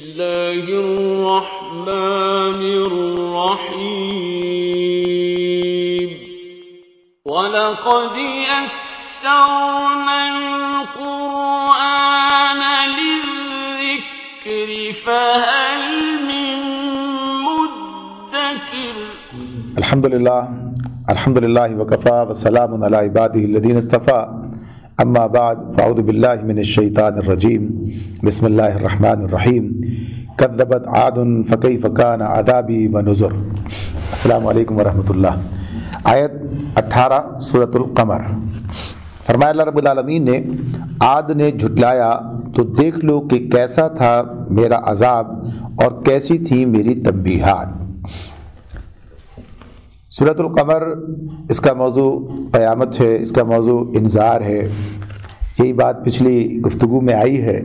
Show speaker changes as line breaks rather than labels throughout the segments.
اللہ الرحمن الرحیم وَلَقَدْ يَسَّرْنَا الْقُرْآنَ لِلذِّكْرِ فَهَلْ مِن مُّدَّكِرٍ۔
الحمدللہ وکفا وسلام علی عبادہ الذین اصطفیٰ، اما بعد فاعوذ باللہ من الشیطان الرجیم، بسم اللہ الرحمن الرحیم۔ کذبت عاد فکیف کان عذابی ونذر۔ السلام علیکم ورحمۃ اللہ۔ آیت 18 سورۃ القمر۔ فرمایا اللہ رب العالمین نے عاد نے جھٹلایا تو دیکھ لو کہ کیسا تھا میرا عذاب اور کیسی تھی میری تنبیہات۔ سورۃ القمر، اس کا موضوع قیامت ہے، اس کا موضوع انذار ہے۔ یہی بات پچھلی گفتگو میں آئی ہے۔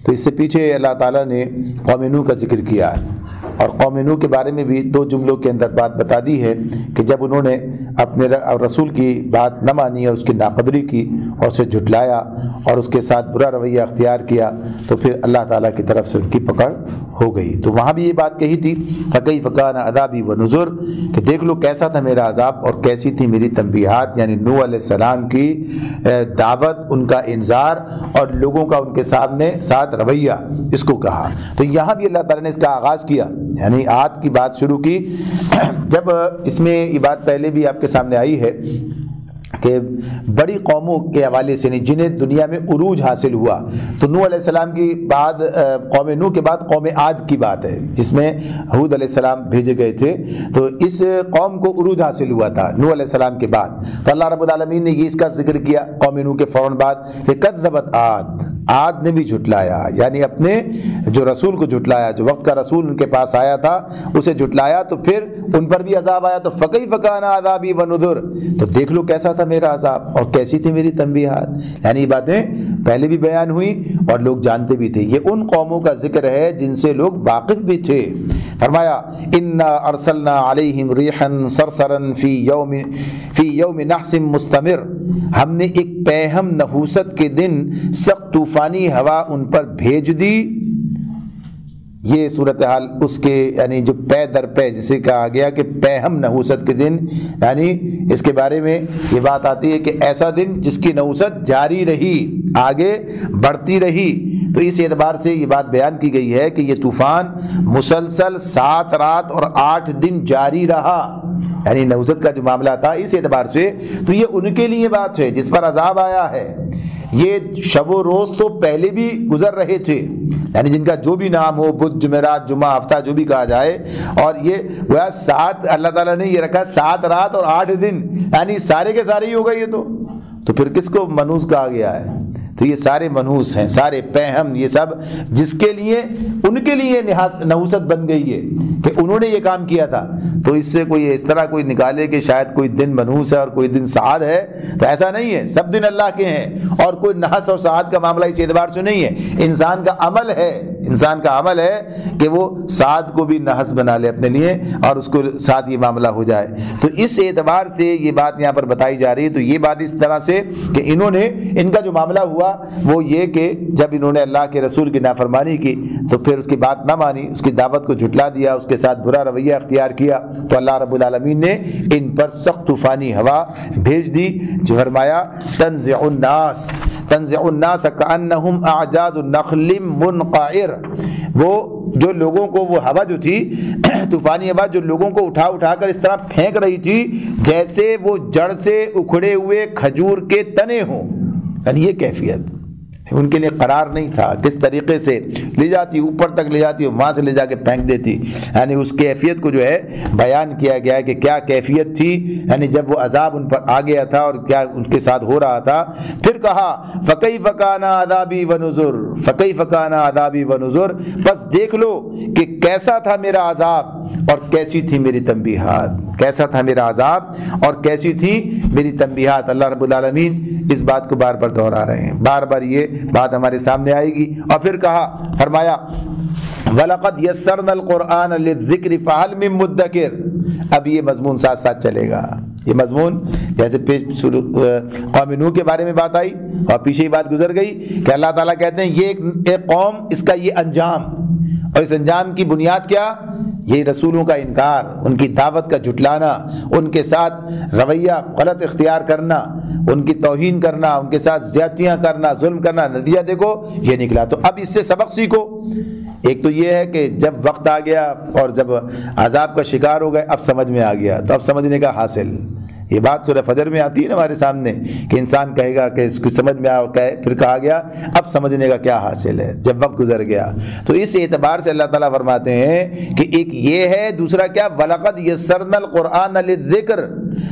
تو اس سے پیچھے اللہ تعالیٰ نے قوم نوح کا ذکر کیا ہے، اور قوم نوح کے بارے میں بھی 2 جملوں کے اندر بات بتا دی ہے کہ جب انہوں نے اپنے رسول کی بات نہ مانی اور اس کی ناقدری کی اور اسے جھٹلایا اور اس کے ساتھ برا رویہ اختیار کیا تو پھر اللہ تعالیٰ کی طرف سے ان کی پکڑ ہو گئی۔ تو وہاں بھی یہ بات کہی تھی فَكَيْفَ كَانَ عَذَابِي وَنُذُرِ، کہ دیکھ لو کیسا تھا میرا عذاب اور کیسی تھی میری تنبیہات، یعنی نوح علیہ السلام کی دعوت، ان کا انذار اور لوگوں کا ان کے سامنے ساتھ رویہ، اس کو کہا۔ تو یہاں بھی اللہ تعالیٰ نے اس کا آغاز کیا، یعنی عاد کی بات شروع کی۔ جب اس میں یہ بات پہلے بھی آپ کے سامنے آئی ہے کہ بڑی قوموں کے حوالے سے نہیں، جنہیں دنیا میں عروج حاصل ہوا، تو نوح علیہ السلام کی بعد قوم نوح کے بعد قوم عاد کی بات ہے، جس میں ہود علیہ السلام بھیجے گئے تھے۔ تو اس قوم کو عروج حاصل ہوا تھا نوح علیہ السلام کے بعد۔ تو اللہ رب العالمین نے یہ اس کا ذکر کیا قوم نوح کے فوراً بعد کہ کذبت عاد نے بھی جھٹلایا، یعنی اپنے جو رسول کو جھٹلایا، جو وقت کا رسول ان کے پاس آیا تھا اسے جھٹلایا، تو پھر ان پر بھی عذاب آیا۔ تو فَكَيْفَ كَانَ عَذَابِي وَنُذُرِ، تو دیکھ لو کیسا تھا میرا عذاب اور کیسی تھی میری تنبیہات۔ یعنی یہ باتیں پہلے بھی بیان ہوئی اور لوگ جانتے بھی تھے۔ یہ ان قوموں کا ذکر ہے جن سے لوگ واقف بھی تھے۔ فرمایا اِنَّا أَرْسَلْنَا عَلَيْهِمْ رِيحًا صَرْصَرًا فِي يَوْمِ نَحْسٍ مُسْتَمِرٍ، ہم نے ایک پیہم نحوست کے دن سخت طوفانی ہوا ان پر بھیج دی۔ یہ صورتحال اس کے یعنی جو پے در پے جسے کہا گیا کہ پیہم نحوست کے دن، یعنی اس کے بارے میں یہ بات آتی ہے کہ ایسا دن جس کی نحوست جاری رہی، آگے بڑھتی رہی۔ تو اس اعتبار سے یہ بات بیان کی گئی ہے کہ یہ طوفان مسلسل 7 رات اور 8 دن جاری رہا، یعنی نحوست کا جو معاملہ تھا اس اعتبار سے۔ تو یہ ان کے لیے بات ہے جس پر عذاب آیا ہے۔ یہ شب و روز تو پہلے بھی گزر رہے تھے، یعنی جن کا جو بھی نام ہو، بدھ، جمعرات، جمعہ، ہفتہ جو بھی کہا جائے، اور یہ وہ 7 اللہ تعالیٰ نے یہ رکھا 7 رات اور 8 دن، یعنی سارے کے سارے ہی ہو گئے۔ یہ تو پھر کس کو منحوس کہا گیا ہے؟ تو یہ سارے منحوس ہیں، سارے پیہم، یہ سب جس کے لیے ان کے لیے نحوست بن گئی ہے کہ انہوں نے یہ کام کیا تھا۔ تو اس سے کوئی اس طرح کوئی نکالے کہ شاید کوئی دن منحوس ہے اور کوئی دن سعاد ہے، تو ایسا نہیں ہے۔ سب دن اللہ کے ہیں، اور کوئی نحس اور سعاد کا معاملہ اس اعتبار سے نہیں ہے۔ انسان کا عمل ہے کہ وہ سعاد کو بھی نحس بنا لے اپنے لیے اور اس کو ساتھ یہ معاملہ ہو جائے۔ تو اس اعتبار سے یہ بات یہاں پر بتائی جا رہی ہے۔ تو یہ بات اس طرح سے کہ انہوں نے، ان کا جو معاملہ ہوا وہ یہ کہ جب انہوں نے اللہ کے رسول کی نافرمانی کی تو پھر اس کی بات نہ مانی، اس کی دعوت کو جھٹلا دیا، اس کے ساتھ برا رویہ اختیار کیا، تو اللہ رب العالمین نے ان پر سخت طوفانی ہوا بھیج دی، جو فرمایا تنزع الناس کأنہم اعجاز نخل منقعر۔ وہ جو لوگوں کو وہ ہوا جو تھی طوفانی ہوا، جو لوگوں کو اٹھا اٹھا کر اس طرح پھینک رہی تھی جیسے وہ جڑ سے اکھڑے ہوئے کھجور کے تنے ہوں، یعنی یہ کیفیت ان کے لیے قرار نہیں تھا۔ کس طریقے سے لے جاتی، اوپر تک لے جاتی، وہاں سے لے جا کے پھینک دیتی، یعنی اس کیفیت کو جو ہے بیان کیا گیا ہے کہ کیا کیفیت تھی، یعنی جب وہ عذاب ان پر آ گیا تھا اور کیا ان کے ساتھ ہو رہا تھا۔ پھر کہا فَكَيْفَ كَانَ عَذَابِي وَنُذُرِ، بس دیکھ لو کہ کیسا تھا میرا عذاب اور کیسی تھی میری تنبیہات، کیسا تھا میرا عذاب اور کیسی تھی میری تنبیہات۔ اللہ رب العالمین اس بات کو بار بار دہرا رہے ہیں، بار بار یہ بات ہمارے سامنے آئے گی۔ اور پھر کہا، فرمایا وَلَقَدْ يَسَّرْنَا الْقُرْآنَ لِلذِّكْرِ فَهَلْ مِن مُّدَّكِرٍ۔ اب یہ مضمون ساتھ ساتھ چلے گا۔ یہ مضمون جیسے قوم نوح کے بارے میں بات آئی اور پیچھے ہی بات گزر گئی کہ اللہ تعالیٰ کہتے ہیں یہ ایک قوم، اس کا یہ انجام، اور اس انجام کی بنیاد کیا؟ یہ رسولوں کا انکار، ان کی دعوت کا جھٹلانا، ان کے ساتھ رویہ غلط اختیار کرنا، ان کی توہین کرنا، ان کے ساتھ زیادتیاں کرنا، ظلم کرنا۔ نتیجہ دیکھو یہ نکلا۔ تو اب اس سے سبق سیکھو۔ ایک تو یہ ہے کہ جب وقت آ گیا اور جب عذاب کا شکار ہو گئے، اب سمجھ میں آ گیا، تو اب سمجھنے کا حاصل۔ یہ بات سورہ فجر میں آتی ہے نا ہمارے سامنے کہ انسان کہے گا کہ اس کو سمجھ میں آ، پھر کہا گیا اب سمجھنے کا کیا حاصل ہے جب وقت گزر گیا۔ تو اس اعتبار سے اللہ تعالیٰ فرماتے ہیں کہ ایک یہ ہے، دوسرا کیا؟ وَلَقَدْ يَسَّرْنَا الْقُرْآنَ لِلذِّكْرِ،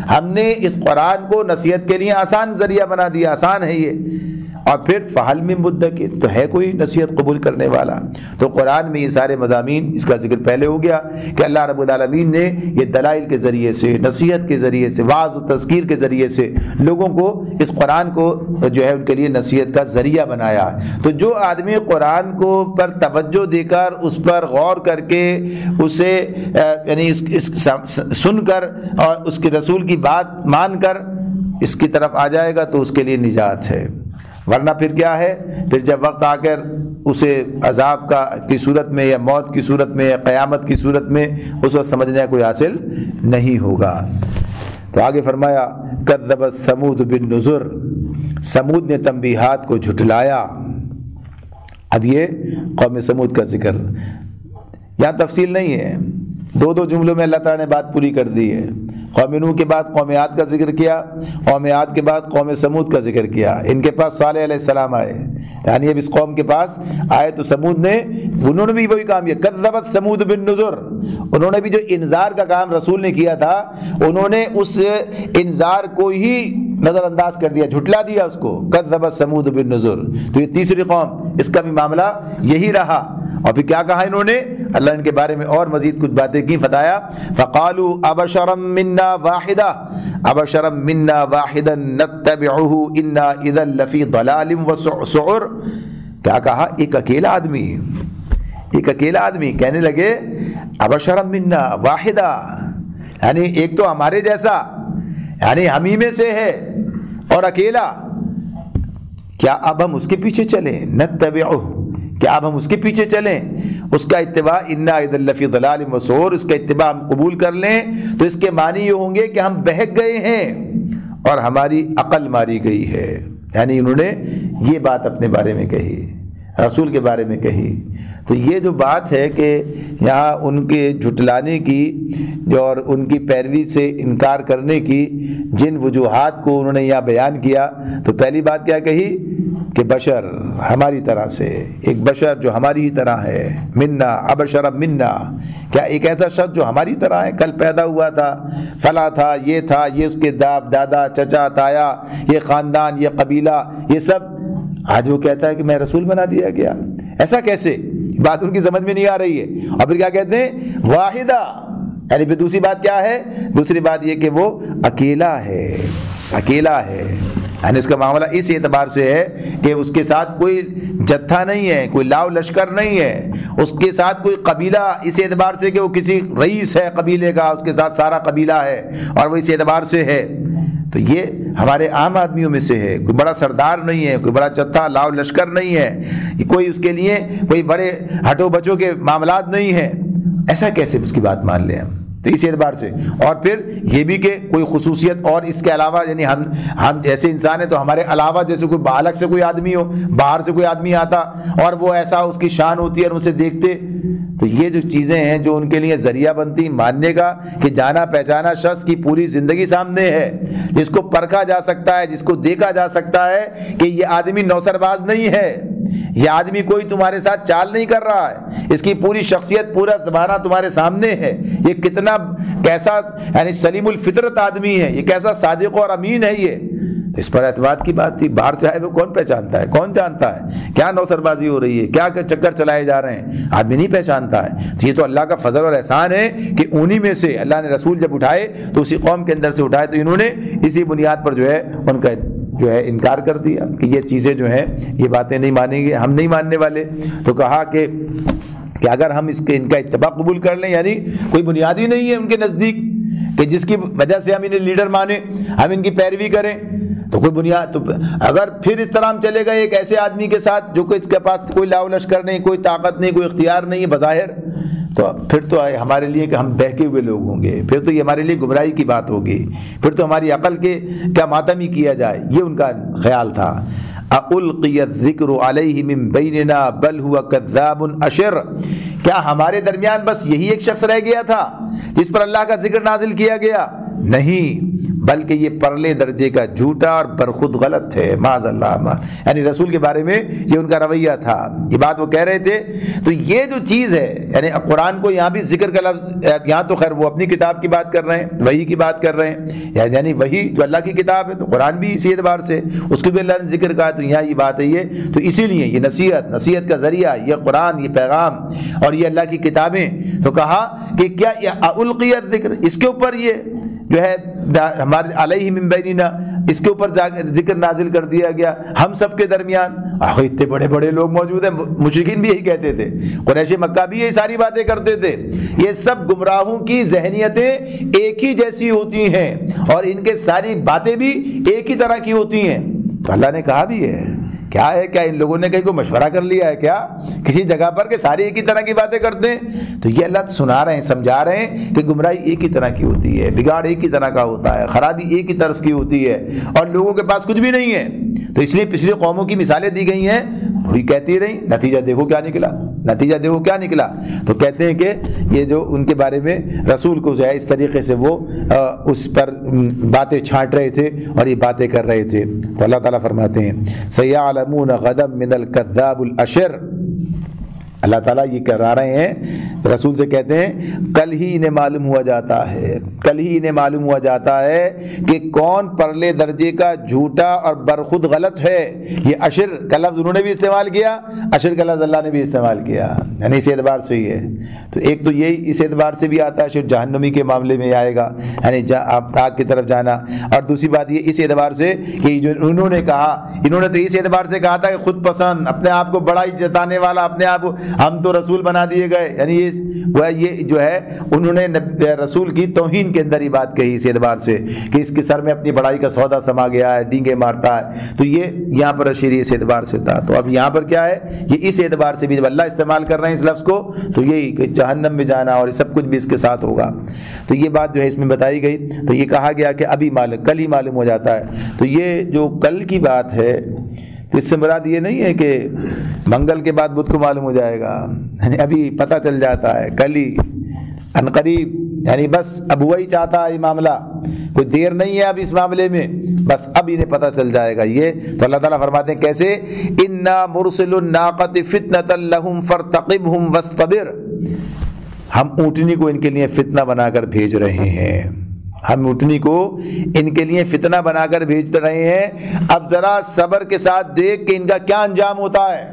ہم نے اس قرآن کو نصیحت کے لیے آسان ذریعہ بنا دیا، آسان ہے یہ۔ اور پھر فَهَلْ مِن مُدَّكِرٍ، تو ہے کوئی نصیحت قبول کرنے والا؟ تو قرآن میں یہ سارے مضامین، اس کا ذکر پہلے ہو گیا کہ اللہ رب العالمین نے یہ دلائل کے ذریعے سے، نصیحت کے ذریعے سے، واعظ و تذکیر کے ذریعے سے لوگوں کو اس قرآن کو جو ہے ان کے لیے نصیحت کا ذریعہ بنایا۔ تو جو آدمی قرآن کو پر توجہ دے کر، اس پر غور کر کے، اسے یعنی سن کر اور اس کے رسول کی بات مان کر اس کی طرف آ جائے گا تو اس کے لیے نجات ہے۔ ورنہ پھر کیا ہے؟ پھر جب وقت آ کر اسے عذاب کی صورت میں یا موت کی صورت میں یا قیامت کی صورت میں اس وقت سمجھنے کا کوئی حاصل نہیں ہوگا۔ تو آگے فرمایا کذبت ثمود بالنذر، سمود نے تنبیہات کو جھٹلایا۔ اب یہ قوم سمود کا ذکر، یہاں تفصیل نہیں ہے، دو جملوں میں اللہ تعالیٰ نے بات پوری کر دی ہے۔ قوم نوح کے بعد قوم عاد کا ذکر کیا، قوم عاد کے بعد قوم سمود کا ذکر کیا۔ ان کے پاس صالح علیہ السلام آئے، یعنی اب اس قوم کے پاس آئے تو سمود نے، انہوں نے بھی وہی کام کیا، کذبت ثمود بالنذر، انہوں نے بھی جو انذار کا کام رسول نے کیا تھا، انہوں نے اس انذار کو ہی نظر انداز کر دیا، جھٹلا دیا اس کو، کذبت ثمود بالنذر۔ تو یہ تیسری قوم، اس کا بھی معاملہ یہی رہا۔ اور پھر کیا کہا انہوں نے؟ اللہ ان کے بارے میں اور مزید کچھ باتیں کی، فتایا فقالوا ابشرا منا واحدا ابشرا منا واحدا نتبعه انا اذا لفی ضلال وسعر۔ کیا کہا؟ ایک اکیلا آدمی کہنے لگے ابشرا منا واحدا، یعنی ایک تو ہمارے جیسا، یعنی ہم ہی میں سے ہے اور اکیلا، کیا اب ہم اس کے پیچھے چلیں؟ نتبعہ، کیا اب ہم اس کے پیچھے چلیں؟ اس کا اتباع انا اذا لفی ضلال وسعر، اس کا اتباع ہم قبول کر لیں تو اس کے معنی یہ ہوں گے کہ ہم بہک گئے ہیں اور ہماری عقل ماری گئی ہے۔ یعنی انہوں نے یہ بات اپنے بارے میں کہی، رسول کے بارے میں کہی۔ تو یہ جو بات ہے کہ یہاں ان کے جھٹلانے کی اور ان کی پیروی سے انکار کرنے کی جن وجوہات کو انہوں نے یہاں بیان کیا، تو پہلی بات کیا کہی کہ بشر ہماری طرح سے، ایک بشر جو ہماری ہی طرح ہے، منا ابشر منا، کیا ایک ایسا شخص جو ہماری طرح ہے، کل پیدا ہوا تھا، فلاں تھا، یہ اس کے دادا چچا تایا، یہ خاندان، یہ قبیلہ، یہ سب، آج وہ کہتا ہے کہ میں رسول بنا دیا گیا، ایسا کیسے؟ بات ان کی سمجھ میں نہیں آ رہی ہے۔ اور پھر کیا کہتے ہیں؟ واحدہ، یعنی پھر دوسری بات کیا ہے؟ دوسری بات یہ کہ وہ اکیلا ہے، یعنی اس کا معاملہ اس اعتبار سے ہے کہ اس کے ساتھ کوئی جتھا نہیں ہے، کوئی لاؤ لشکر نہیں ہے، اس کے ساتھ کوئی قبیلہ، اس اعتبار سے کہ وہ کسی رئیس ہے قبیلے کا، اس کے ساتھ سارا قبیلہ ہے اور وہ اس اعتبار سے ہے۔ تو یہ ہمارے عام آدمیوں میں سے ہے، کوئی بڑا سردار نہیں ہے، کوئی بڑا جتھا لاؤ لشکر نہیں ہے، کوئی اس کے لیے کوئی بڑے ہٹو بچوں کے معاملات نہیں ہیں، ایسا کیسے اس کی بات مان لیں ہم؟ تو اس اعتبار سے، اور پھر یہ بھی کہ کوئی خصوصیت اور اس کے علاوہ، یعنی ہم جیسے انسان ہیں تو ہمارے علاوہ جیسے کوئی الگ سے کوئی آدمی ہو، باہر سے کوئی آدمی آتا اور وہ ایسا اس کی شان ہوتی ہے اور اسے دیکھتے، تو یہ جو چیزیں ہیں جو ان کے لیے ذریعہ بنتی ماننے کا کہ جانا پہچانا شخص کی پوری زندگی سامنے ہے، جس کو پرکھا جا سکتا ہے، جس کو دیکھا جا سکتا ہے کہ یہ آدمی نوسر باز نہیں ہے، یہ آدمی کوئی تمہارے ساتھ چال نہیں کر رہا ہے، اس کی پوری شخصیت، پورا زمانہ تمہارے سامنے ہے، یہ کیسا یعنی سلیم الفطرت آدمی ہے، یہ کیسا صادق اور امین ہے، یہ اس پر اعتماد کی بات تھی۔ باہر سے آئے وہ کون پہچانتا ہے؟ کون جانتا ہے کیا نوسر بازی ہو رہی ہے، کیا چکر چلائے جا رہے ہیں؟ آدمی نہیں پہچانتا ہے۔ تو یہ تو اللہ کا فضل اور احسان ہے کہ انہی میں سے اللہ نے رسول جب اٹھائے تو اسی قوم کے اندر سے اٹھائے، تو انہوں نے اسی بنیاد پر جو ہے ان کا جو ہے انکار کر دیا کہ یہ چیزیں جو ہیں یہ باتیں نہیں مانیں گے، ہم نہیں ماننے والے۔ تو کہا کہ اگر ہم ان کا اتباع قبول کر لیں، یعنی کوئی بنیاد ہی نہیں ہے ان کے نزدیک کہ جس کی وجہ سے ہم انہیں لیڈر مانیں، ہم ان کی پیروی کریں، تو کوئی بنیاد، تو اگر پھر اس طرح ہم چلے گئے ایک ایسے آدمی کے ساتھ جو کہ اس کے پاس کوئی لاؤ لشکر نہیں، کوئی طاقت نہیں، کوئی اختیار نہیں ہے بظاہر، تو پھر تو ہمارے لیے کہ ہم بہکے ہوئے لوگ ہوں گے، پھر تو یہ ہمارے لیے گمراہی کی بات ہوگی، پھر تو ہماری عقل کے کیا ماتم ہی کیا جائے، یہ ان کا خیال تھا۔ اَأُلْقِيَ الذِّكْرُ عَلَيْهِ مِن بَيْنِنَا بَلْ هُوَ كَذَّابٌ أَشِرٌ، کیا ہمارے درمیان بس یہی ایک شخص رہ گیا تھا جس پر اللہ کا ذکر نازل کیا گیا؟ نہیں، بلکہ یہ پرلے درجے کا جھوٹا اور برخود غلط ہے، معاذ اللہ، یعنی رسول کے بارے میں یہ ان کا رویہ تھا، یہ بات وہ کہہ رہے تھے۔ تو یہ جو چیز ہے، یعنی قرآن کو یہاں بھی ذکر کا لفظ، یہاں تو خیر وہ اپنی کتاب کی بات کر رہے ہیں، وحی کی بات کر رہے ہیں، یعنی وحی جو اللہ کی کتاب ہے، تو قرآن بھی اسی اعتبار سے اس کو بھی اللہ نے ذکر کہا، تو یہاں یہ بات ہے یہ، تو اسی لیے یہ نصیحت کا ذریعہ، یہ قرآن، یہ پیغام اور یہ اللہ کی کتابیں، تو کہا کہ کیا القی الذکر، اس کے اوپر یہ جو ہے ہمارے علیہ من بیننا، اس کے اوپر ذکر نازل کر دیا گیا ہم سب کے درمیان۔ اتنے بڑے بڑے لوگ موجود ہیں، مشرکین بھی یہی کہتے تھے، قریش مکہ بھی یہی ساری باتیں کرتے تھے۔ یہ سب گمراہوں کی ذہنیتیں ایک ہی جیسی ہوتی ہیں اور ان کے ساری باتیں بھی ایک ہی طرح کی ہوتی ہیں۔ تو اللہ نے کہا بھی ہے، کیا ہے، کیا ان لوگوں نے کہیں کوئی مشورہ کر لیا ہے کیا کسی جگہ پر کہ سارے ایک ہی طرح کی باتیں کرتے ہیں؟ تو یہ اللہ سنا رہے ہیں، سمجھا رہے ہیں کہ گمراہی ایک ہی طرح کی ہوتی ہے، بگاڑ ایک ہی طرح کا ہوتا ہے، خرابی ایک ہی طرز کی ہوتی ہے، اور لوگوں کے پاس کچھ بھی نہیں ہے۔ تو اس لیے پچھلی قوموں کی مثالیں دی گئی ہیں، وہی کہتی رہی، نتیجہ دیکھو کیا نکلا۔ تو کہتے ہیں کہ یہ جو ان کے بارے میں رسول کو جو ہے اس طریقے سے وہ اس پر باتیں چھانٹ رہے تھے اور یہ باتیں کر رہے تھے۔ تو اللہ تعالیٰ فرماتے ہیں سَيَعْلَمُونَ غَدًا مِنَ الْكَذَّابِ الْأَشِرِ، اللہ تعالیٰ یہ کرا رہے ہیں، رسول سے کہتے ہیں کل ہی انہیں معلوم ہوا جاتا ہے کہ کون پرلے درجے کا جھوٹا اور برخود غلط ہے۔ یہ اشر کا لفظ انہوں نے بھی استعمال کیا، اشر کا لفظ اللہ نے بھی استعمال کیا، یعنی اس اعتبار سے ہی ہے۔ تو ایک تو یہی اس اعتبار سے بھی آتا ہے، اشر جہنمی کے معاملے میں آئے گا، یعنی آگ کی طرف جانا، اور دوسری بات یہ اس اعتبار سے کہ جو انہوں نے کہا، انہوں نے تو اس اعتبار سے کہا تھا کہ خود پسند، اپنے آپ کو بڑا ہی جتانے والا، اپنے آپ ہم تو رسول بنا دیے گئے، یعنی یہ جو ہے انہوں نے رسول کی توہین کے اندر ہی بات کہی اس اعتبار سے کہ اس کے سر میں اپنی بڑائی کا سودا سما گیا ہے، ڈینگے مارتا ہے۔ تو یہ یہاں پر اشیری اس اعتبار سے تھا۔ تو اب یہاں پر کیا ہے، یہ اس اعتبار سے بھی جب اللہ استعمال کر رہے ہیں اس لفظ کو، تو یہی کہ جہنم میں جانا اور سب کچھ بھی اس کے ساتھ ہوگا۔ تو یہ بات جو ہے اس میں بتائی گئی۔ تو یہ کہا گیا کہ ابھی کل ہی معلوم ہو جاتا ہے۔ تو یہ جو کل کی بات ہے، تو اس سے مراد یہ نہیں ہے کہ منگل کے بعد بدھ کو معلوم ہو جائے گا، یعنی ابھی پتہ چل جاتا ہے، کل ہی، عنقریب، یعنی بس اب وہی چاہتا ہے یہ معاملہ، کوئی دیر نہیں ہے اب اس معاملے میں، بس اب انہیں پتہ چل جائے گا یہ۔ تو اللہ تعالیٰ فرماتے ہیں کیسے، اِنَّا مُرْسِلُ النَّاقَةِ فِتْنَةً لَهُمْ فَارْتَقِبْهُمْ وَاسْتَبِرْ، ہم اونٹنی کو ان کے لیے فتنہ بنا کر بھیج رہے ہیں، ہم اونٹنی کو ان کے لیے فتنہ بنا کر بھیج رہے ہیں، اب ذرا صبر کے ساتھ دیکھ کہ ان کا کیا انجام ہوتا ہے۔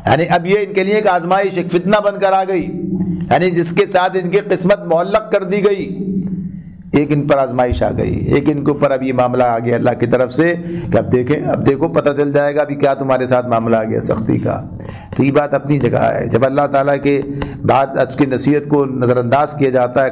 یعنی اب یہ ان کے لیے ایک آزمائش، ایک فتنہ بن کر آ گئی، یعنی جس کے ساتھ ان کی قسمت معلق کر دی گئی، ایک ان پر آزمائش آ گئی، ایک ان کے اوپر اب یہ معاملہ آ گیا اللہ کی طرف سے کہ اب دیکھو پتہ چل جائے گا ابھی کیا تمہارے ساتھ معاملہ آ گیا سختی کا۔ تو یہ بات اپنی جگہ ہے، جب اللہ تعالیٰ کے بعد اس کی نصیحت کو نظر انداز کیا جاتا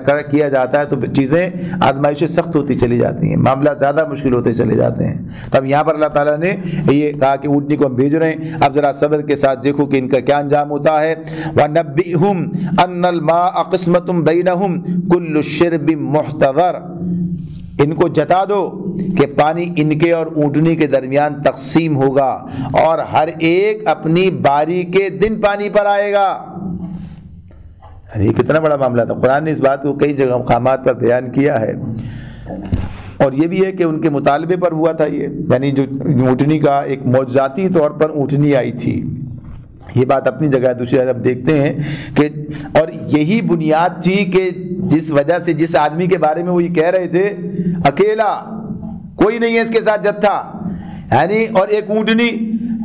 ہے تو چیزیں آزمائشیں سخت ہوتی چلی جاتی ہیں، معاملات زیادہ مشکل ہوتے چلے جاتے ہیں۔ تو اب یہاں پر اللہ تعالیٰ نے یہ کہا کہ اونٹنی کو ہم بھیج رہے ہیں، اب ذرا صبر کے ساتھ دیکھو کہ ان کا کیا انجام ہوتا ہے۔ وَنَبِّئْهُمْ أَنَّ الْمَاءَ قِسْمَةٌ بَيْنَهُمْ كُلُّ شِرْبٍ مُحْتَضَرٍ، ان کو جتا دو کہ پانی ان کے اور اونٹنی کے درمیان تقسیم ہوگا اور ہر ایک اپنی باری کے دن پانی پر آئے گا۔ یہ کتنا بڑا معاملہ تھا، قرآن نے اس بات کو کئی جگہ مقامات پر بیان کیا ہے۔ اور یہ بھی ہے کہ ان کے مطالبے پر ہوا تھا یہ، یعنی جو اونٹنی کا ایک معجزاتی طور پر اونٹنی آئی تھی، یہ بات اپنی جگہ۔ دوسری طرف دیکھتے ہیں کہ اور یہی بنیاد تھی کہ جس وجہ سے جس آدمی کے بارے میں وہ یہ کہہ رہے تھے، اکیلا کوئی نہیں ہے اس کے ساتھ جتھا، یعنی اور ایک اونٹنی،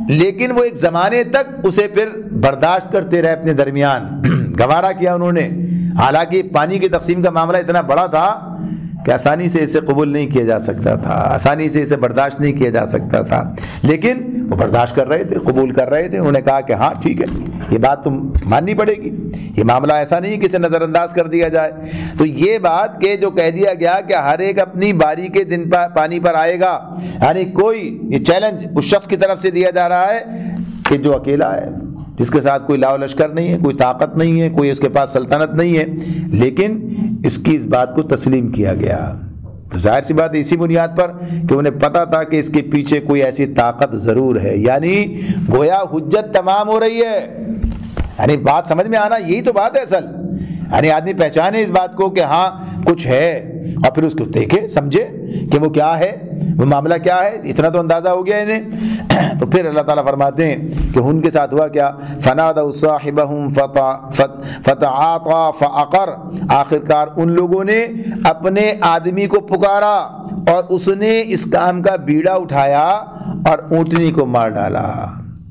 لیکن وہ ایک زمانے تک اسے پھر برداشت کرتے رہے اپنے درمیان، گوارا کیا انہوں نے، حالانکہ پانی کی تقسیم کا معاملہ اتنا بڑا تھا کہ آسانی سے اسے قبول نہیں کیا جا سکتا تھا، آسانی سے اسے برداشت نہیں کیا جا سکتا تھا، لیکن وہ برداشت کر رہے تھے، قبول کر رہے تھے، انہوں نے کہا کہ ہاں ٹھیک ہے، یہ بات تم ماننی پڑے گی، یہ معاملہ ایسا نہیں کہ اسے نظر انداز کر دیا جائے۔ تو یہ بات کہ جو کہہ دیا گیا کہ ہر ایک اپنی باری کے دن پانی پر آئے گا، یعنی کوئی یہ چیلنج اس شخص کی طرف سے دیا جا رہا ہے کہ جو اکیلا ہے، جس کے ساتھ کوئی لاؤ لشکر نہیں ہے، کوئی طاقت نہیں ہے، کوئی اس کے پاس سلطنت نہیں ہے، لیکن اس کی اس بات کو تسلیم کیا گیا۔ تو ظاہر سی بات ہے اسی بنیاد پر کہ انہیں پتا تھا کہ اس کے پیچھے کوئی ایسی طاقت ضرور ہے، یعنی گویا حجت تمام ہو رہی ہے۔ یعنی بات سمجھ میں آنا، یہی تو بات ہے اصل، یعنی آدمی پہچانے اس بات کو کہ ہاں کچھ ہے، اور پھر اس کو دیکھے سمجھے کہ وہ کیا ہے، وہ معاملہ کیا ہے، اتنا تو اندازہ ہو گیا انہیں۔ تو پھر اللہ تعالیٰ فرماتے ہیں کہ ان کے ساتھ ہوا کیا، فنادوا صاحبهم فتعاطى فعقر، آخرکار ان لوگوں نے اپنے آدمی کو پکارا اور اس نے اس کام کا بیڑا اٹھایا اور اونٹنی کو مار ڈالا،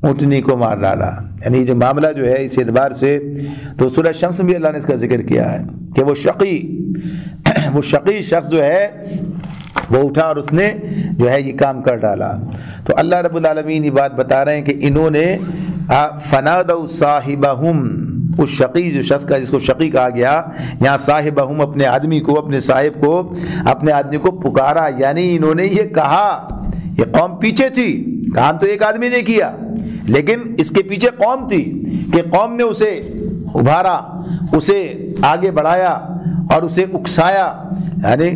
اونٹنی کو مار ڈالا۔ یعنی جو معاملہ جو ہے اس اعتبار سے تو سورہ شمس میں بھی اللہ نے اس کا ذکر کیا ہے کہ وہ شقی شخص جو ہے وہ اٹھا اور اس نے جو ہے یہ کام کر ڈالا۔ تو اللہ رب العالمین یہ بات بتا رہے ہیں کہ انہوں نے فنادوا صاحبہم، اس شقی جو شخص کا جس کو شقی کہا گیا، یہاں صاحبہم اپنے آدمی کو، اپنے صاحب کو، اپنے آدمی کو پکارا، یعنی انہوں نے یہ کہا، یہ قوم پیچھے تھی، کام تو ایک آدمی نے کیا لیکن اس کے پیچھے قوم تھی کہ قوم نے اسے ابھارا، اسے آگے بڑھایا اور اسے اکسایا۔ یعنی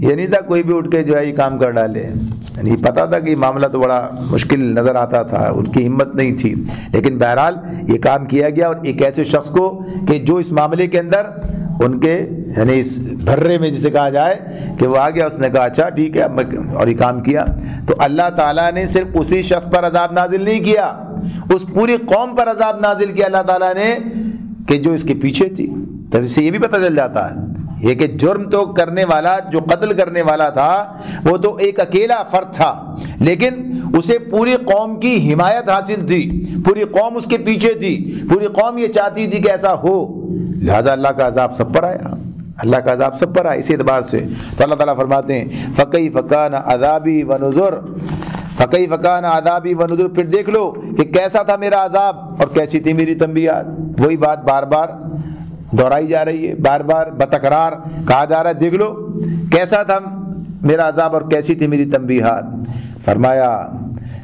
یہ نہیں تھا کوئی بھی اٹھ کے جو ہے یہ کام کر ڈالے، یعنی پتا تھا کہ یہ معاملہ تو بڑا مشکل نظر آتا تھا، ان کی ہمت نہیں تھی، لیکن بہرحال یہ کام کیا گیا، اور ایک ایسے شخص کو کہ جو اس معاملے کے اندر ان کے یعنی اس بھرے میں جسے کہا جائے کہ وہ آ گیا، اس نے کہا اچھا ٹھیک ہے، اور یہ کام کیا۔ تو اللہ تعالیٰ نے صرف اسی شخص پر عذاب نازل نہیں کیا، اس پوری قوم پر عذاب نازل کیا اللہ تعالیٰ نے کہ جو اس کے پیچھے تھی۔ تو اس سے یہ بھی پتہ چل جاتا ہے یہ کہ جرم تو کرنے والا، جو قتل کرنے والا تھا وہ تو ایک اکیلا فرد تھا، لیکن اسے پوری قوم کی حمایت حاصل تھی، پوری قوم اس کے پیچھے تھی، پوری قوم یہ چاہتی تھی کہ ایسا ہو، لہذا اللہ کا عذاب سب پر آیا، اللہ کا عذاب سب پر آیا۔ اسی اعتبار سے تو اللہ تعالیٰ فرماتے ہیں فَكَيْفَ كَانَ عَذَابِي وَنُذُرْ، فَكَيْفَ كَانَ عَذَابِي وَنُذُرْ، پھر دیکھ لو کہ کیسا تھا میرا عذاب اور کیسی تھی میری تنبیہات۔ وہی بات بار بار دہرائی جا رہی ہے، بار بار بتکرار کہا جا رہا ہے، دیکھ لو کیسا تھا میرا عذاب اور کیسی تھی میری تنبیہات۔ فرمایا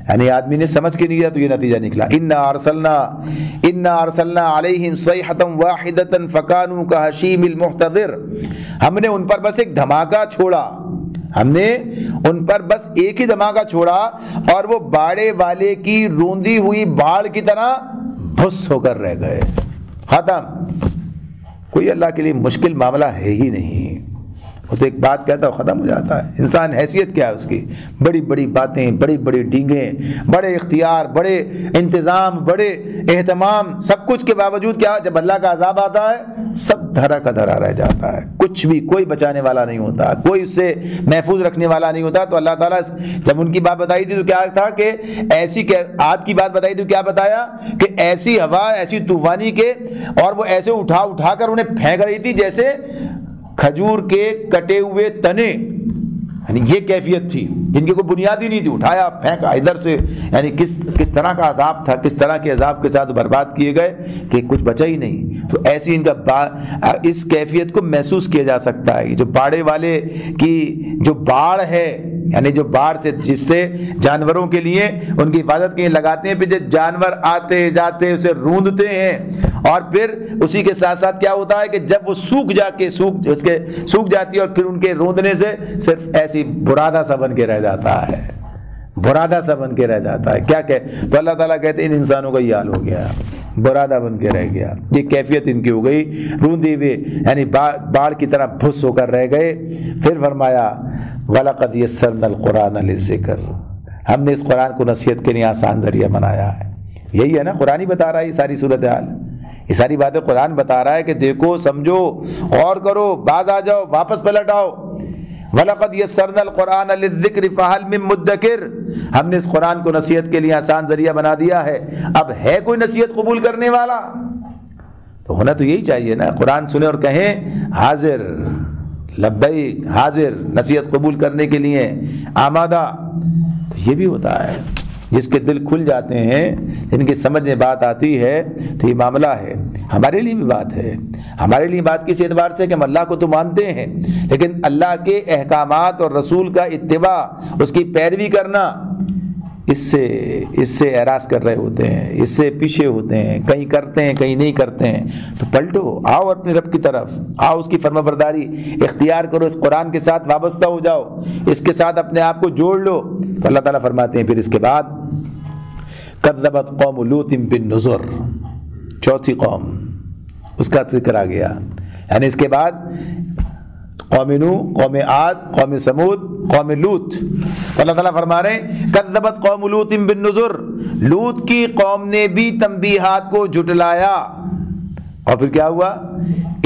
یعنی آدمی نے سمجھ کے نہیں دیا تو یہ نتیجہ نکلا، اِنَّا أَرْسَلْنَا عَلَيْهِمْ صَيْحَةً وَاحِدَةً فَكَانُوا كَحَشِيمِ الْمُحْتَظِرِ، ہم نے ان پر بس ایک دھماکہ چھوڑا، ہم نے ان پر بس ایک ہی دھماکہ چھوڑا اور وہ باڑے والے کی روندی ہوئی باڑ کی طرح بھس ہو کر رہ گئے، ختم۔ کوئی اللہ کے لیے مشکل معاملہ ہے ہی نہیں، وہ تو ایک بات کہتا ہے ختم ہو جاتا ہے۔ انسان حیثیت کیا ہے اس کی، بڑی بڑی باتیں، بڑی بڑی ڈینگیں، بڑے اختیار، بڑے انتظام، بڑے اہتمام، سب کچھ کے باوجود کیا جب اللہ کا عذاب آتا ہے سب دھرا کا دھرا رہ جاتا ہے، کچھ بھی کوئی بچانے والا نہیں ہوتا، کوئی اس سے محفوظ رکھنے والا نہیں ہوتا۔ تو اللہ تعالیٰ جب ان کی بات بتائی تھی تو کیا تھا کہ ایسی عاد کی بات بتائی تھی، کیا بتایا کہ ایسی ہوا، ایسی طوفانی کے، اور وہ ایسے اٹھا اٹھا کر انہیں پھینک رہی تھی جیسے کھجور کے کٹے ہوئے تنے، یعنی یہ کیفیت تھی جن کی کوئی بنیاد ہی نہیں تھی، اٹھایا پھینکا ادھر سے، یعنی کس طرح کا عذاب تھا، کس طرح کے عذاب کے ساتھ برباد کیے گئے کہ کچھ بچا ہی نہیں۔ تو ایسی ان کا اس کیفیت کو محسوس کیا جا سکتا ہے۔ جو باڑے والے کی جو باڑ ہے، یعنی جو باڑ سے جس سے جانوروں کے لیے ان کی حفاظت کے لیے لگاتے ہیں، پھر جب جانور آتے جاتے اسے روندتے ہیں، اور پھر اسی کے ساتھ ساتھ کیا ہوتا ہے کہ جب وہ سوکھ جاتی ہے اور پھر ان کے روندنے سے صرف ایسی برادہ سا بن کے رہ جاتا ہے، برادہ سا بن کے رہ جاتا ہے۔ کیا کہ تو اللہ تعالیٰ کہتے ہیں ان انسانوں کا یہ حال ہو گیا، برادہ بن کے رہ گیا، یہ کیفیت ان کی ہو گئی، روندے ہوئے یعنی باڑ کی طرح بھس ہو کر رہ گئے۔ پھر فرمایا وَلَقَدْ يَسَّرْنَا الْقُرْآنَ لِلذِّكْرِ، ہم نے اس قرآن کو نصیحت کے لیے آسان ذریعہ بنایا ہے۔ یہی ہے نا، قرآن ہی بتا رہا ہے یہ ساری صورتحال، یہ ساری باتیں قرآن بتا رہا ہے کہ دیکھو، سمجھو، غور کرو، باز آ جاؤ، واپس پلٹ آؤ۔ وَلَقَدْ يَسَّرْنَا الْقُرْآنَ لِلذِّكْرِ فَهَلْ مِن مُدَّكِرٍ، ہم نے اس قرآن کو نصیحت کے لیے آسان ذریعہ بنا دیا ہے، اب ہے کوئی نصیحت قبول کرنے والا؟ تو ہونا تو یہی چاہیے نا، قرآن سنے اور کہیں حاضر، لبیک، حاضر، نصیحت قبول کرنے کے لیے آمادہ۔ تو یہ بھی ہوتا ہے جس کے دل کھل جاتے ہیں، جن کی سمجھ میں بات آتی ہے، تو یہ معاملہ ہے، ہمارے لیے بھی بات ہے۔ ہمارے لیے بات کس اعتبار سے کہ ہم اللہ کو تو مانتے ہیں، لیکن اللہ کے احکامات اور رسول کا اتباع، اس کی پیروی کرنا، اس سے اعراض کر رہے ہوتے ہیں، اس سے پیچھے ہوتے ہیں، کہیں کرتے ہیں کہیں نہیں کرتے ہیں۔ تو پلٹو، آؤ اپنے رب کی طرف، آؤ اس کی فرما برداری اختیار کرو، اس قرآن کے ساتھ وابستہ ہو جاؤ، اس کے ساتھ اپنے آپ کو جوڑ لو۔ تو اللہ تعالیٰ فرماتے ہیں پھر اس کے بعد کذبت قوم لوط بالنذر، چوتھی قوم، اس کا ذکر آ گیا، یعنی اس کے بعد قوم نوح، قوم عاد، قوم سمود، قوم لوط۔ اللہ تعالیٰ فرما رہے ہیں کذبت قوم لوط بالنذر، لوط کی قوم نے بھی تنبیہات کو جھٹلایا، اور پھر کیا ہوا؟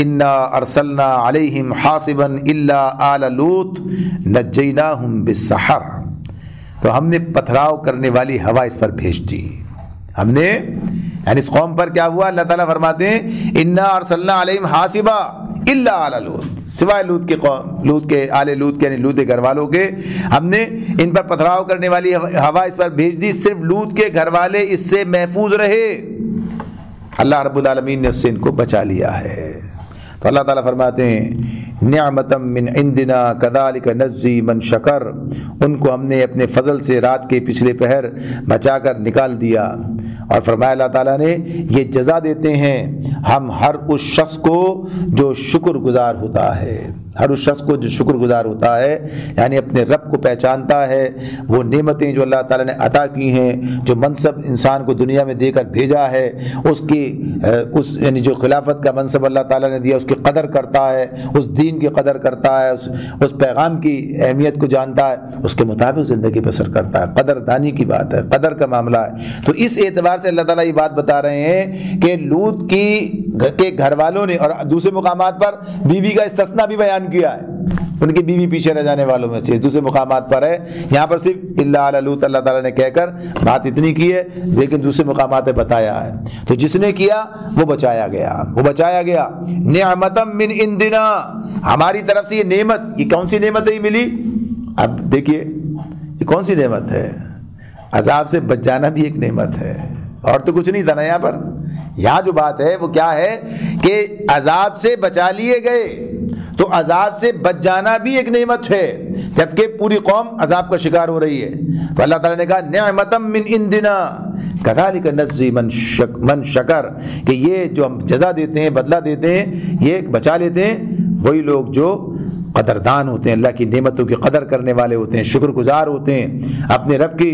انا ارسلنا علیہم حاصبا الا آل لوط نجیناہم بالسحر، تو ہم نے پتھراؤ کرنے والی ہوا اس پر بھیج دی، ہم نے، یعنی اس قوم پر کیا ہوا؟ اللہ تعالیٰ فرماتے ہیں انا ارسلنا علیہم حاصبا الا آل لوط، سوائے لوط کے قوم، لوط کے آل لوط کے، یعنی لوط کے گھر والوں کے، ہم نے ان پر پتھراؤ کرنے والی ہوا اس پر بھیج دی، صرف لوط کے گھر والے اس سے محفوظ رہے، اللہ رب العالمین نے اس سے ان کو بچا لیا ہے۔ تو اللہ تعالیٰ فرماتے ہیں نعمتا من عندنا کذالک نجزی من شکر، ان کو ہم نے اپنے فضل سے رات کے پچھلے پہر بچا کر نکال دیا، اور فرمایا اللہ تعالیٰ نے یہ جزا دیتے ہیں ہم ہر اس شخص کو جو شکر گزار ہوتا ہے، ہر اس شخص کو جو شکر گزار ہوتا ہے، یعنی اپنے رب کو پہچانتا ہے، وہ نعمتیں جو اللہ تعالیٰ نے عطا کی ہیں، جو منصب انسان کو دنیا میں دے کر بھیجا ہے، اس کی یعنی جو خلافت کا منصب اللہ تعالیٰ نے دیا، اس کی قدر کرتا ہے، اس دین کی قدر کرتا ہے، اس پیغام کی اہمیت کو جانتا ہے، اس کے مطابق زندگی بسر کرتا ہے، قدر دانی کی بات ہے، قدر کا معاملہ ہے۔ تو اس اعتبار سے اللہ تعالیٰ یہ بات بتا رہے ہیں کہ لوط کے گھر والوں نے، اور دوسرے مقامات پر بیوی کا استثناء بھی بیان کیا ہے، ان کی بیوی پیچھے رہ جانے والوں میں سے، دوسرے مقامات پر ہے، یہاں پر صرف الا علی لوط اللہ تعالیٰ نے کہہ کر بات اتنی کی ہے، لیکن دوسرے مقامات پہ بتایا ہے۔ تو جس نے کیا وہ بچایا گیا، وہ بچایا گیا۔ نعمتا من عندنا، ہماری طرف سے یہ نعمت، یہ کون سی نعمت ہے ملی؟ اب دیکھیے یہ کون سی نعمت ہے؟ عذاب سے بچ جانا بھی ایک نعمت ہے، اور تو کچھ نہیں تھا نا یہاں پر۔ یہاں جو بات ہے وہ کیا ہے کہ عذاب سے بچا لیے گئے، تو عذاب سے بچ جانا بھی ایک نعمت ہے، جبکہ پوری قوم عذاب کا شکار ہو رہی ہے۔ تو اللہ تعالیٰ نے کہا نعمتا من عندنا کذالک نجزی من شکر، کہ یہ جو ہم جزا دیتے ہیں، بدلہ دیتے ہیں، یہ بچا لیتے ہیں وہی لوگ جو قدردان ہوتے ہیں، اللہ کی نعمتوں کی قدر کرنے والے ہوتے ہیں، شکر گزار ہوتے ہیں، اپنے رب کی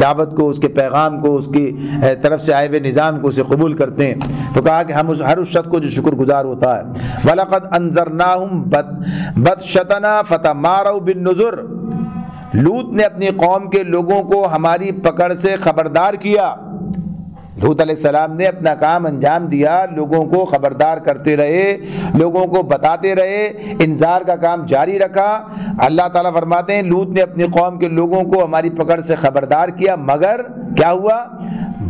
دعوت کو، اس کے پیغام کو، اس کی طرف سے آئے ہوئے نظام کو اسے قبول کرتے ہیں۔ تو کہا کہ ہم ہر اس شخص کو جو شکر گزار ہوتا ہے۔ وَلَقَدْ أَنذَرْنَاهُمْ بَطْشَتَنَا فَتَمَارَوْا بِالنُّذُرِ، لوط نے اپنی قوم کے لوگوں کو ہماری پکڑ سے خبردار کیا۔ لوط علیہ السلام نے اپنا کام انجام دیا، لوگوں کو خبردار کرتے رہے، لوگوں کو بتاتے رہے، انذار کا کام جاری رکھا۔ اللہ تعالیٰ فرماتے ہیں لوط نے اپنی قوم کے لوگوں کو ہماری پکڑ سے خبردار کیا، مگر کیا ہوا؟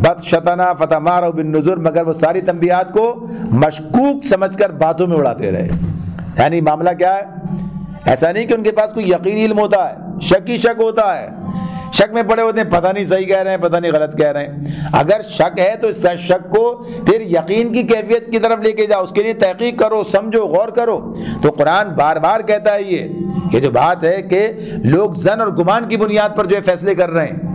بطشتنا فتماروا بالنذر، مگر وہ ساری تنبیہات کو مشکوک سمجھ کر باتوں میں اڑاتے رہے۔ یعنی معاملہ کیا ہے؟ ایسا نہیں کہ ان کے پاس کوئی یقینی علم ہوتا ہے، شک ہی شک ہوتا ہے، شک میں پڑے ہوتے ہیں، پتہ نہیں صحیح کہہ رہے ہیں، پتہ نہیں غلط کہہ رہے ہیں۔ اگر شک ہے تو اس شک کو پھر یقین کی کیفیت کی طرف لے کے جاؤ، اس کے لیے تحقیق کرو، سمجھو، غور کرو۔ تو قرآن بار بار کہتا ہے یہ جو بات ہے کہ لوگ ظن اور گمان کی بنیاد پر جو ہے فیصلے کر رہے ہیں،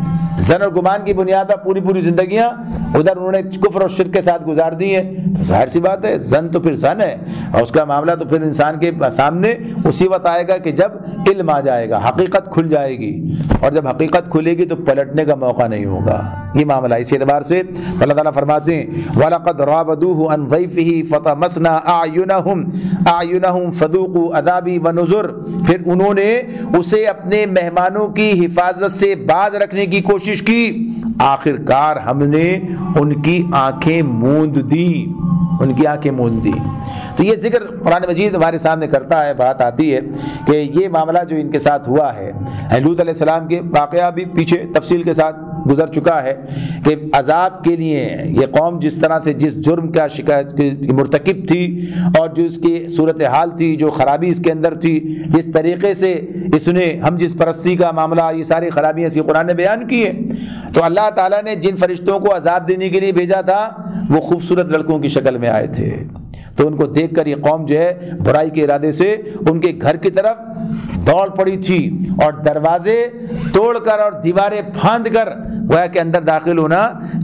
ظن اور گمان کی بنیاد پر پوری زندگیاں ادھر انہوں نے کفر اور شرک کے ساتھ گزار دی ہیں۔ ظاہر سی بات ہے، ظن تو پھر ظن ہے، اور اس کا معاملہ تو پھر انسان کے سامنے اسی وقت آئے گا کہ جب علم آ جائے گا، حقیقت کھل جائے گی، اور جب حقیقت کھلے گی تو پلٹنے کا موقع نہیں ہوگا۔ یہ معاملہ اسی اعتبار سے اللہ تعالیٰ فرماتے ہیں وَلَقَدْ رَاوَدُوهُ عَنْ ضَيْفِهِ فَطَمَسْنَا أَعْيُنَهُمْ فَذُوقُوا عَذَابِي وَنُذُرِ، پھر انہوں نے اسے اپنے مہمانوں کی حفاظت سے باز رکھنے کی کوشش کی، آخر کار ہم نے ان کی آنکھیں موند دی، ان کی آنکھیں موند دی۔ تو یہ ذکر قرآن مجید ہمارے سامنے کرتا ہے، بات آتی ہے کہ یہ معاملہ جو ان کے ساتھ ہوا ہے، لوط علیہ السلام کے واقعہ بھی پیچھے تفصیل کے ساتھ گزر چکا ہے کہ عذاب کے لیے یہ قوم جس طرح سے جس جرم کا شکایت مرتکب تھی، اور جو اس کی صورتحال تھی، جو خرابی اس کے اندر تھی، جس طریقے سے اس نے ہم جس پرستی کا معاملہ، یہ ساری خرابیاں اسی قرآن نے بیان کی ہیں۔ تو اللہ تعالیٰ نے جن فرشتوں کو عذاب دینے کے لیے بھیجا تھا وہ خوبصورت لڑکوں کی شکل میں آئے تھے، تو ان کو دیکھ کر یہ قوم جو ہے برائی کے ارادے سے ان کے گھر کی طرف دوڑ پڑی تھی اور دروازے توڑ کر اور دیواریں پھاند کر گویا کہ اندر داخل ہونا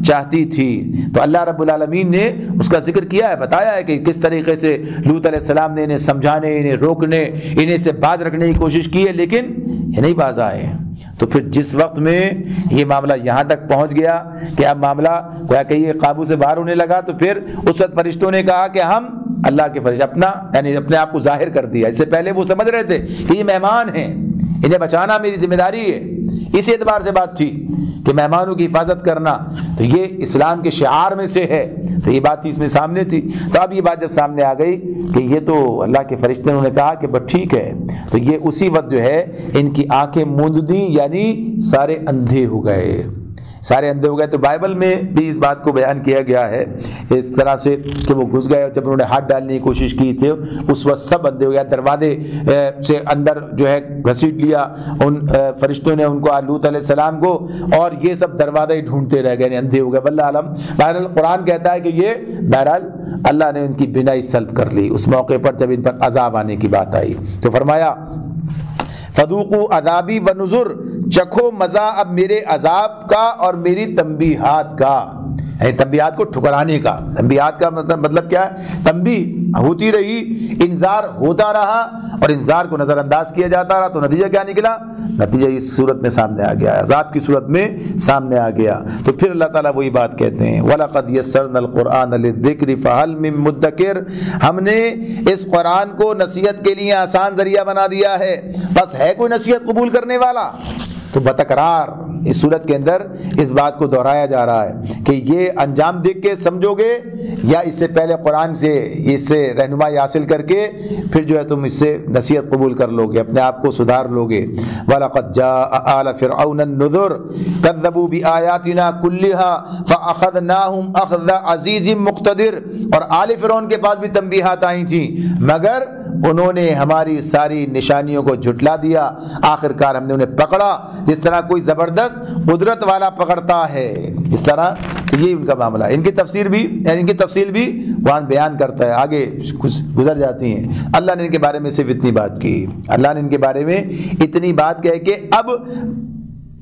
چاہتی تھی۔ تو اللہ رب العالمین نے اس کا ذکر کیا ہے، بتایا ہے کہ کس طریقے سے لوط علیہ السلام نے انہیں سمجھانے، انہیں روکنے، انہیں سے باز رکھنے کی کوشش کی ہے، لیکن یہ نہیں باز آئے۔ تو پھر جس وقت میں یہ معاملہ یہاں تک پہنچ گیا کہ اب معاملہ گویا کہ یہ قابو سے باہر ہونے لگا، تو پھر اس وقت فرشتوں نے کہا کہ ہم اللہ کے فرشتے اپنا یعنی اپنے آپ کو ظاہر کر دیا۔ اس سے پہلے وہ سمجھ رہے تھے کہ یہ مہمان ہیں، انہیں بچانا میری ذمہ داری ہے، اس اعتبار سے بات تھی کہ مہمانوں کی حفاظت کرنا تو یہ اسلام کے شعار میں سے ہے، تو یہ بات اس میں سامنے تھی۔ تو اب یہ بات جب سامنے آ گئی کہ یہ تو اللہ کے فرشتے نے کہا کہ بس ٹھیک ہے، تو یہ اسی وقت جو ہے ان کی آنکھیں موند دیں، یعنی سارے اندھے ہو گئے، سارے اندھے ہو گئے۔ تو بائبل میں بھی اس بات کو بیان کیا گیا ہے اس طرح سے کہ وہ گھس گئے اور جب انہوں نے ہاتھ ڈالنے کی کوشش کی تھی اس وقت سب اندھے ہو گیا، دروازے سے اندر جو ہے گھسیٹ لیا ان فرشتوں نے ان کو، لوط علیہ السلام کو، اور یہ سب دروازے ڈھونڈتے رہ گئے، اندھے ہو گئے۔ واللہ عالم، بہرحال قرآن کہتا ہے کہ یہ بہرحال اللہ نے ان کی بینائی سلب کر لی اس موقع پر جب ان پر عذاب آنے کی بات آئی۔ تو فرمایا فذوقوا عذابی ونذر، چکھو مزہ اب میرے عذاب کا اور میری تنبیہات کا، تنبیہات کو ٹھکرانے کا۔ تنبیہات کا مطلب کیا ہے؟ تنبیہ ہوتی رہی، انذار ہوتا رہا اور انذار کو نظر انداز کیا جاتا رہا، تو نتیجہ کیا نکلا؟ نتیجہ اس صورت میں سامنے آ گیا، عذاب کی صورت میں سامنے آ گیا۔ تو پھر اللہ تعالیٰ وہی بات کہتے ہیں وَلَقَدْ يَسَّرْنَا الْقُرْآنَ لِلذِّكْرِ فَهَلْ مِن مُدَّكِرٍ، ہم نے اس قرآن کو نصیحت کے لیے آسان ذریعہ بنا دیا ہے، بس ہے کوئی نصیحت قبول کرنے والا؟ تو بتکرار اس صورت کے اندر اس بات کو دہرایا جا رہا ہے کہ یہ انجام دیکھ کے سمجھو گے یا اس سے پہلے قرآن سے اس سے رہنمائی حاصل کر کے پھر جو ہے تم اس سے نصیحت قبول کر لو گے، اپنے آپ کو سدھار لو گے۔ وَلَقَدْ جَاءَ آلَ فِرْعَوْنَ النُّذُرُ كَذَّبُوا بِآيَاتِنَا كُلِّهَا فَأَخَذْنَاهُمْ أَخْذَ عَزِيزٍ مُقْتَدِرٍ، اور آل فرعون کے پاس بھی تنبیہات آئی تھیں مگر انہوں نے ہماری ساری نشانیوں کو جھٹلا دیا، آخر کار ہم نے انہیں پکڑا جس طرح کوئی زبردست قدرت والا پکڑتا ہے، اس طرح یہ ان کا معاملہ۔ ان کی تفصیل بھی قرآن بیان کرتا ہے، آگے کچھ گزر جاتی ہیں۔ اللہ نے ان کے بارے میں صرف اتنی بات کی، اللہ نے ان کے بارے میں اتنی بات کہے کہ اب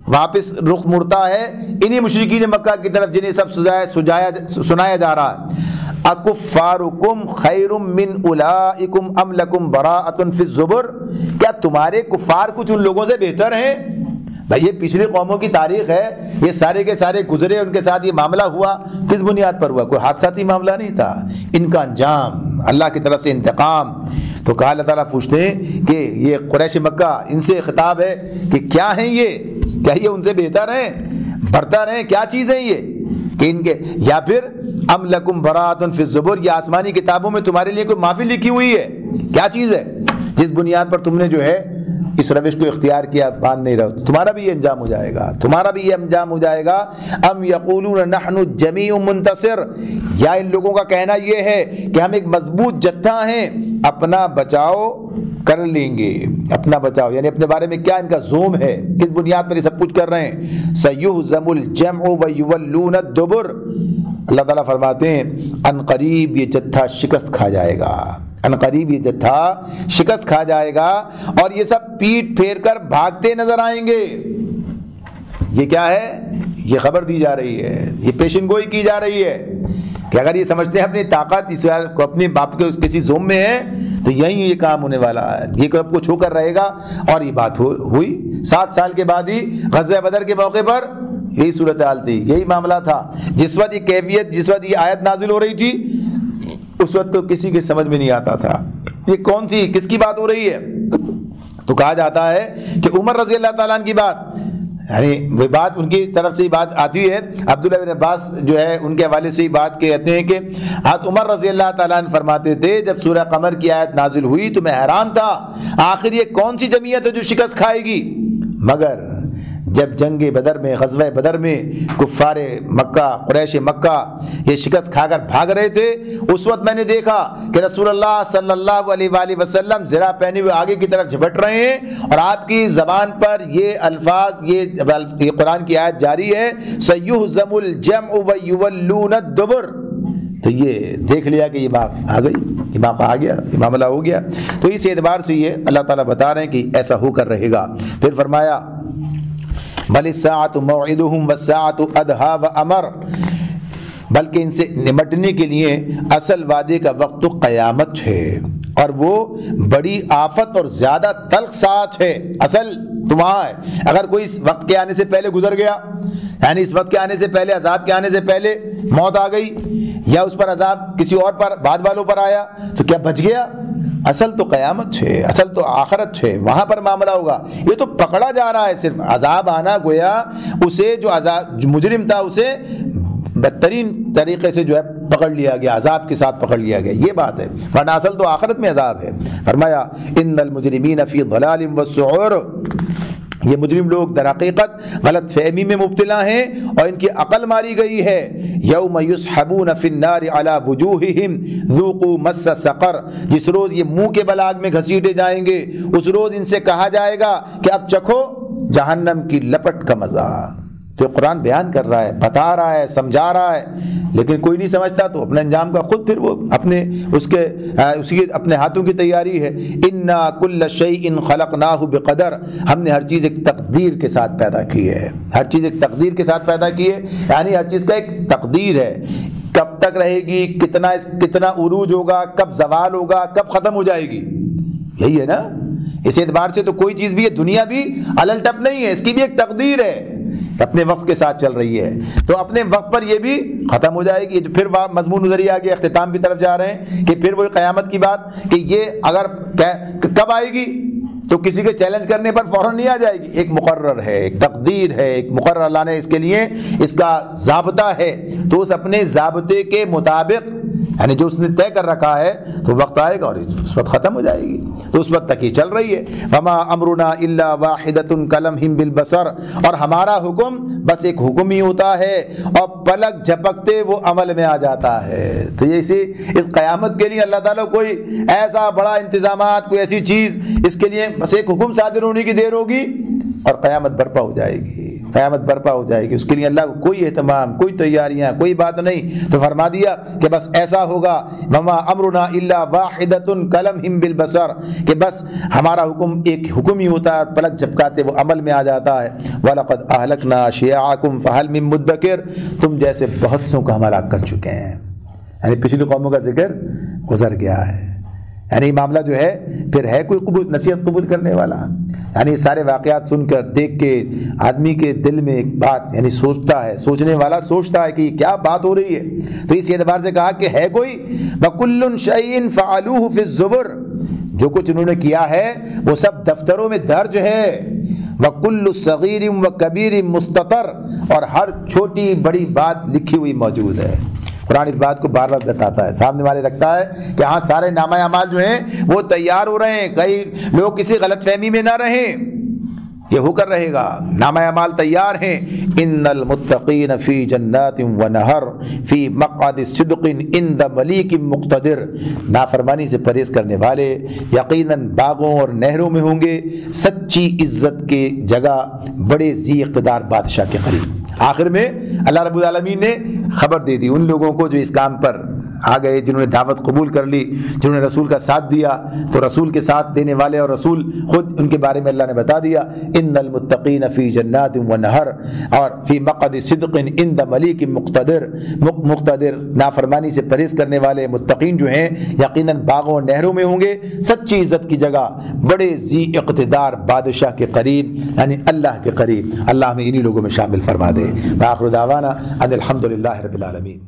واپس رخ مڑتا ہے انہی مشرکین مکہ کی طرف جنہیں سب سنایا جا رہا ہے۔ اکفارکم خیر من اولئکم ام لکم براءۃ فی الزبر، کیا تمہارے کفار کچھ ان لوگوں سے بہتر ہیں؟ بھائی یہ پچھلی قوموں کی تاریخ ہے، یہ سارے کے سارے گزرے، ان کے ساتھ یہ معاملہ ہوا، کس بنیاد پر ہوا؟ کوئی حادثاتی معاملہ نہیں تھا، ان کا انجام اللہ کی طرف سے انتقام۔ تو کہا اللہ تعالیٰ پوچھتے ہیں کہ یہ قریش مکہ ان سے خطاب ہے کہ کیا ہیں یہ، کیا یہ ان سے بہتر ہیں، برتر ہیں، کیا چیز ہے یہ کہ ان کے، یا پھر ام لکم براءۃ فی الزبر، یہ آسمانی کتابوں میں تمہارے لیے کوئی محفل لکھی ہوئی ہے، کیا چیز ہے جس بنیاد پر تم نے جو ہے اس روش کو اختیار کیا، مان نہیں رہو، تمہارا بھی یہ انجام ہو جائے گا، تمہارا بھی یہ انجام ہو جائے گا۔ ام یقولون نحن جمیع منتصر، یا ان لوگوں کا کہنا یہ ہے کہ ہم ایک مضبوط جتھا ہیں، اپنا بچاؤ کر لیں گے، اپنا بچاؤ یعنی اپنے بارے میں کیا ان کا زوم ہے، کس بنیاد پر یہ سب کچھ کر رہے ہیں۔ سیہزم الجمع ویولون الدبر، اللہ تعالیٰ فرماتے ہیں ان قریب یہ جتھا شکست کھا جائے گا، ان قریب یہ جتھا شکست کھا جائے گا اور یہ سب پیٹ پھیر کر بھاگتے نظر آئیں گے۔ یہ کیا ہے؟ یہ خبر دی جا رہی ہے، یہ پیشن گوئی کی جا رہی ہے کہ اگر یہ سمجھتے ہیں اپنی طاقت اس کو اپنے باپ کے کسی زوم میں ہے تو یہیں یہ کام ہونے والا ہے، یہ سب کچھ ہو کر رہے گا۔ اور یہ بات ہوئی 7 سال کے بعد ہی غزوہ بدر کے موقع پر یہی صورتحال تھی، یہی معاملہ تھا۔ جس وقت یہ کیفیت، جس وقت یہ آیت نازل ہو رہی تھی اس وقت تو کسی کے سمجھ میں نہیں آتا تھا یہ کون سی کس کی بات ہو رہی ہے۔ تو کہا جاتا ہے کہ عمر رضی اللہ تعالیٰ عنہ کی بات، یعنی وہ بات ان کی طرف سے بات آتی ہے، عبداللہ بن عباس جو ہے ان کے حوالے سے بات کہتے ہیں کہ حضرت عمر رضی اللہ تعالیٰ عنہ فرماتے تھے جب سورہ قمر کی آیت نازل ہوئی تو میں حیران تھا، آخر یہ کون سی جمعیت ہے جو شکست کھائے گی؟ مگر جب جنگ بدر میں غزوہ بدر میں کفار مکہ قریش مکہ یہ شکست کھا کر بھاگ رہے تھے، اس وقت میں نے دیکھا کہ رسول اللہ صلی اللہ علیہ وآلہ وسلم زرہ پہنے ہوئے آگے کی طرف جھپٹ رہے ہیں اور آپ کی زبان پر یہ الفاظ، یہ قرآن کی آیت جاری ہے، سَيُهْزَمُ الْجَمْعُ وَيُوَلُّونَ الدُّبُرَ۔ تو یہ دیکھ لیا کہ یہ بات آ گئی، یہ موقع آ گیا، یہ معاملہ ہو گیا۔ تو اس اعتبار سے یہ اللہ تعالیٰ بتا رہے ہیں کہ ایسا ہو کر رہے گا۔ پھر فرمایا بل الساعۃ موعدہم والساعۃ ادھیٰ وامر، بلکہ ان سے نمٹنے کے لیے اصل وعدے کا وقت تو قیامت ہے، اور وہ بڑی آفت اور زیادہ تلخ ساعت ہے۔ اصل تو وہاں ہے، اگر کوئی اس وقت کے آنے سے پہلے گزر گیا، یعنی اس وقت کے آنے سے پہلے، عذاب کے آنے سے پہلے موت آ گئی، یا اس پر عذاب کسی اور پر بعد والوں پر آیا، تو کیا بچ گیا؟ اصل تو قیامت ہے، اصل تو آخرت ہے، وہاں پر معاملہ ہوگا۔ یہ تو پکڑا جا رہا ہے، صرف عذاب آنا، گویا اسے جو مجرم تھا اسے بدترین طریقے سے جو ہے پکڑ لیا گیا، عذاب کے ساتھ پکڑ لیا گیا، یہ بات ہے، ورنہ اصل تو آخرت میں عذاب ہے۔ فرمایا ان المجرمین فی ضلال وسعور، یہ مجرم لوگ در حقیقت غلط فہمی میں مبتلا ہیں اور ان کی عقل ماری گئی ہے۔ یوم یسحبون فی النار علی وجوہہم ذوقوا مس سقر، جس روز یہ منہ کے بل آگ میں گھسیٹے جائیں گے، اس روز ان سے کہا جائے گا کہ اب چکھو جہنم کی لپٹ کا مزہ۔ تو قرآن بیان کر رہا ہے، بتا رہا ہے، سمجھا رہا ہے، لیکن کوئی نہیں سمجھتا، تو اپنے انجام کا خود پھر وہ اسی اپنے ہاتھوں کی تیاری ہے۔ انا کل شیء خلقناہ بقدر، ہم نے ہر چیز ایک تقدیر کے ساتھ پیدا کی ہے، ہر چیز ایک تقدیر کے ساتھ پیدا کی ہے، یعنی ہر چیز کا ایک تقدیر ہے، کب تک رہے گی، کتنا عروج ہوگا، کب زوال ہوگا، کب ختم ہو جائے گی، یہی ہے نا۔ اس اعتبار سے تو کوئی چیز بھی ہے، دنیا بھی الل ٹپ نہیں ہے، اس کی بھی ایک تقدیر ہے، اپنے وقت کے ساتھ چل رہی ہے، تو اپنے وقت پر یہ بھی ختم ہو جائے گی۔ پھر مضمون ذریعے آگے اختتام کی طرف جا رہے ہیں کہ پھر وہی قیامت کی بات کہ یہ اگر کب آئے گی تو کسی کے چیلنج کرنے پر فوراً نہیں آ جائے گی، ایک مقرر ہے، ایک تقدیر ہے، ایک مقرر اللہ نے اس کے لیے اس کا ضابطہ ہے، تو اس اپنے ضابطے کے مطابق، یعنی جو اس نے طے کر رکھا ہے، تو وقت آئے گا اور اس وقت ختم ہو جائے گی، تو اس وقت تک یہ چل رہی ہے۔ وما امرنا الا واحدۃ کلمح بالبصر، اور ہمارا حکم بس ایک حکم ہی ہوتا ہے اور پلک جھپکتے وہ عمل میں آ جاتا ہے۔ تو یہ اس قیامت کے لیے اللہ تعالیٰ کوئی ایسا بڑا انتظامات، کوئی ایسی چیز، اس کے لیے بس ایک حکم صادر ہونے کی دیر ہوگی اور قیامت برپا ہو جائے گی، قیامت برپا ہو جائے گی، اس کے لیے اللہ کو کوئی اہتمام، کوئی تیاریاں، کوئی بات نہیں، تو فرما دیا کہ بس ایسا ہوگا۔ وما امرنا الا واحدۃ کلمح بالبصر، کہ بس ہمارا حکم ایک حکم ہی ہوتا ہے اور پلک جھپکاتے وہ عمل میں آ جاتا ہے۔ وَلَقَدْ أَهْلَكْنَا أَشْيَاعَكُمْ فَهَلْ مِن مُدَّكِرٍ، تم جیسے بہت سوں کو ہم ہلاک کر چکے ہیں، یعنی پچھلی قوموں کا ذکر گزر گیا ہے، یعنی معاملہ جو ہے پھر ہے کوئی نصیحت قبول کرنے والا، یعنی سارے واقعات سن کر دیکھ کے آدمی کے دل میں ایک بات، یعنی سوچتا ہے، سوچنے والا سوچتا ہے کہ کیا بات ہو رہی ہے، تو اس اعتبار سے کہا کہ ہے کوئی۔ وَكُلٌّ شَيْءٍ فَعَلُوهُ فِي الزُّبُرِ، جو کچھ انہوں نے کیا ہے وہ سب دفتروں میں درج ہے۔ وَكُلُّ صَغِيرٍ وَكَبِيرٍ مُسْتَطَرٍ، اور ہر چھوٹی بڑی بات لکھی ہوئی موجود ہے۔ قرآن اس بات کو بار بار بتاتا ہے، سامنے والے رکھتا ہے کہ ہاں سارے نامہ اعمال جو ہیں وہ تیار ہو رہے ہیں، کئی لوگ کسی غلط فہمی میں نہ رہیں، یہ ہو کر رہے گا، نامہ اعمال تیار ہیں۔ ان المتقین فی جنات ونہر فی مقعد صدق عند ملیک مقتدر، نافرمانی سے پرہیز کرنے والے یقیناً باغوں اور نہروں میں ہوں گے، سچی عزت کے جگہ، بڑے ذی اقتدار بادشاہ کے قریب۔ آخر میں اللہ رب العالمین نے خبر دے دی ان لوگوں کو جو اس کام پر آ گئے، جنہوں نے دعوت قبول کر لی، جنہوں نے رسول کا ساتھ دیا، تو رسول کے ساتھ دینے والے اور رسول خود ان کے بارے میں اللہ نے بتا دیا، ان المتقین فی جنات ونہر، اور فی مقعد صدق عند ملیک مقتدر، نافرمانی سے پرہیز کرنے والے متقین جو ہیں یقیناً باغوں اور نہروں میں ہوں گے، سچی عزت کی جگہ، بڑے ذی اقتدار بادشاہ کے قریب، یعنی اللہ کے قریب۔ اللہ ہمیں انہی لوگوں میں شامل فرما دے۔ وآخر دعوانا ان الحمد للہ رب العالمین۔